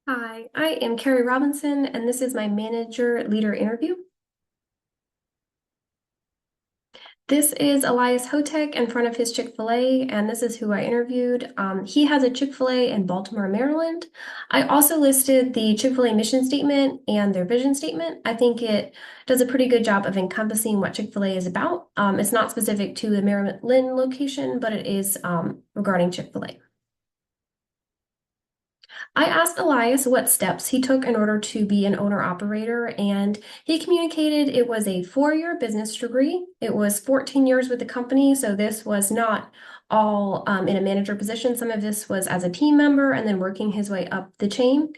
Hi, I am Carrie Robinson, and this is my manager leader interview. This is Elias Hotek in front of his Chick-fil-A, and this is who I interviewed. He has a Chick-fil-A in Baltimore, Maryland. I also listed the Chick-fil-A mission statement and their vision statement. I think it does a pretty good job of encompassing what Chick-fil-A is about. It's not specific to the Maryland location, but it is regarding Chick-fil-A. I asked Elias what steps he took in order to be an owner operator, and he communicated it was a 4-year business degree. It was 14 years with the company, so this was not all in a manager position. Some of this was as a team member and then working his way up the chain.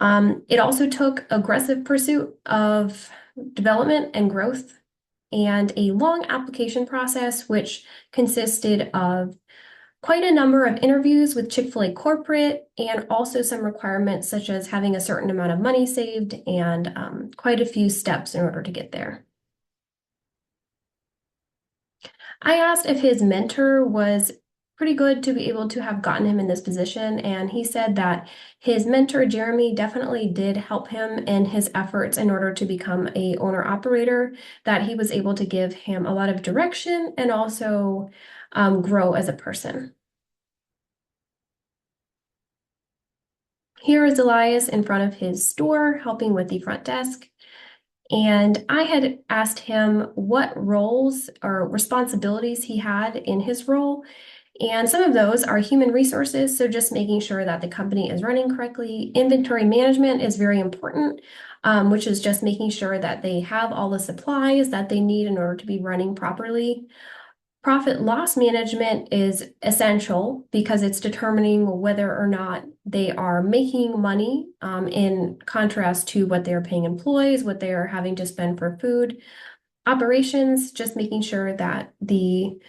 It also took aggressive pursuit of development and growth and a long application process, which consisted of quite a number of interviews with Chick-fil-A corporate and also some requirements such as having a certain amount of money saved and quite a few steps in order to get there. I asked if his mentor was pretty good to be able to have gotten him in this position, and he said that his mentor, Jeremy, definitely did help him in his efforts in order to become a owner-operator, that he was able to give him a lot of direction and also grow as a person. Here is Elias in front of his store helping with the front desk. And I had asked him what roles or responsibilities he had in his role. And some of those are human resources, so just making sure that the company is running correctly. Inventory management is very important, which is just making sure that they have all the supplies that they need in order to be running properly. Profit loss management is essential because it's determining whether or not they are making money in contrast to what they're paying employees, what they are having to spend for food. Operations, just making sure that the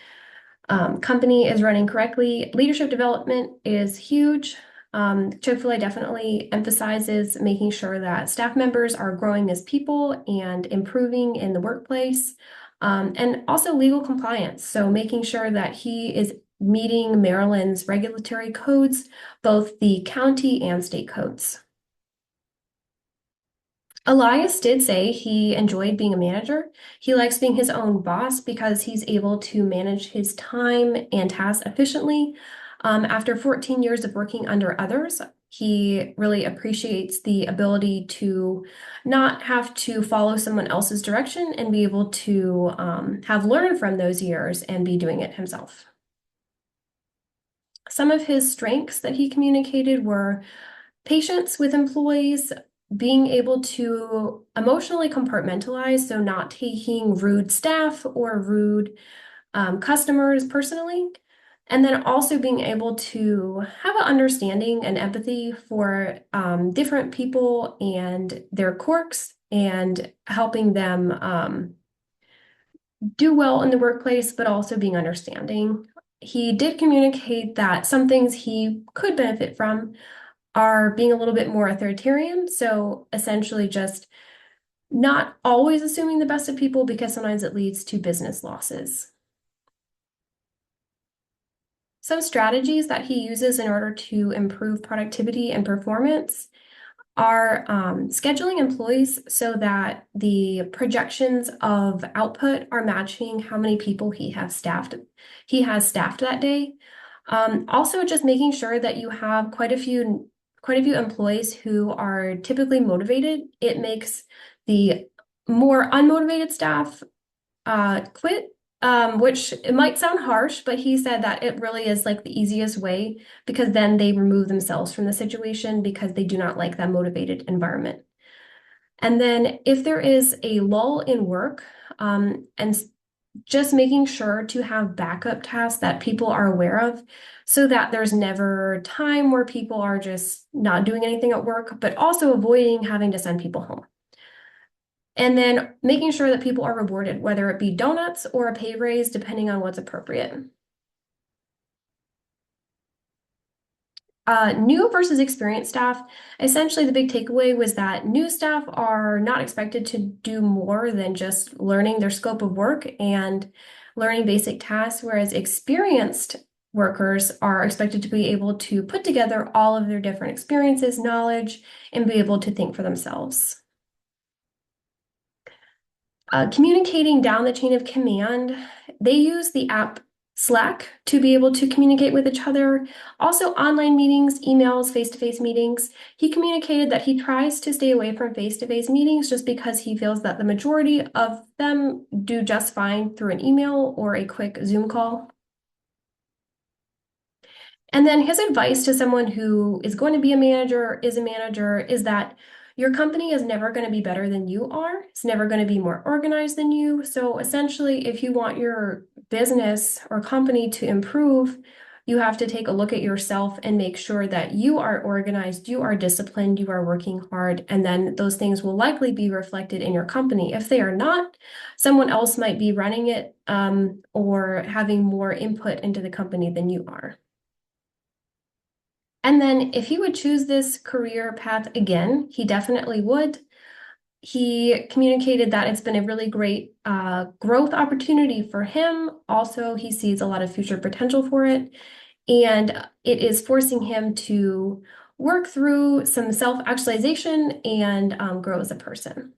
company is running correctly. Leadership development is huge. Chick-fil-A definitely emphasizes making sure that staff members are growing as people and improving in the workplace. And also legal compliance. So making sure that he is meeting Maryland's regulatory codes, both the county and state codes. Elias did say he enjoyed being a manager. He likes being his own boss because he's able to manage his time and tasks efficiently. After 14 years of working under others, he really appreciates the ability to not have to follow someone else's direction and be able to have learned from those years and be doing it himself. Some of his strengths that he communicated were patience with employees, being able to emotionally compartmentalize, so not taking rude staff or rude customers personally, and then also being able to have an understanding and empathy for different people and their quirks and helping them do well in the workplace, but also being understanding. He did communicate that some things he could benefit from are being a little bit more authoritarian. So essentially just not always assuming the best of people because sometimes it leads to business losses. Some strategies that he uses in order to improve productivity and performance are scheduling employees so that the projections of output are matching how many people he has staffed that day. Also, just making sure that you have quite a few employees who are typically motivated. It makes the more unmotivated staff quit, which it might sound harsh, but he said that it really is like the easiest way because then they remove themselves from the situation because they do not like that motivated environment. And then if there is a lull in work, and just making sure to have backup tasks that people are aware of so that there's never time where people are just not doing anything at work, but also avoiding having to send people home. And then making sure that people are rewarded, whether it be donuts or a pay raise, depending on what's appropriate. New versus experienced staff, essentially the big takeaway was that new staff are not expected to do more than just learning their scope of work and learning basic tasks, whereas experienced workers are expected to be able to put together all of their different experiences, knowledge, and be able to think for themselves. Communicating down the chain of command, they use the app Slack to be able to communicate with each other. Also, online meetings, emails, face-to-face meetings. He communicated that he tries to stay away from face-to-face meetings just because he feels that the majority of them do just fine through an email or a quick Zoom call. And then his advice to someone who is going to be a manager, is that your company is never going to be better than you are. It's never going to be more organized than you. So essentially, if you want your business or company to improve, you have to take a look at yourself and make sure that you are organized, you are disciplined, you are working hard, and then those things will likely be reflected in your company. If they are not, someone else might be running it, or having more input into the company than you are. And then if he would choose this career path again, he definitely would. He communicated that it's been a really great growth opportunity for him. Also, he sees a lot of future potential for it, and it is forcing him to work through some self-actualization and grow as a person.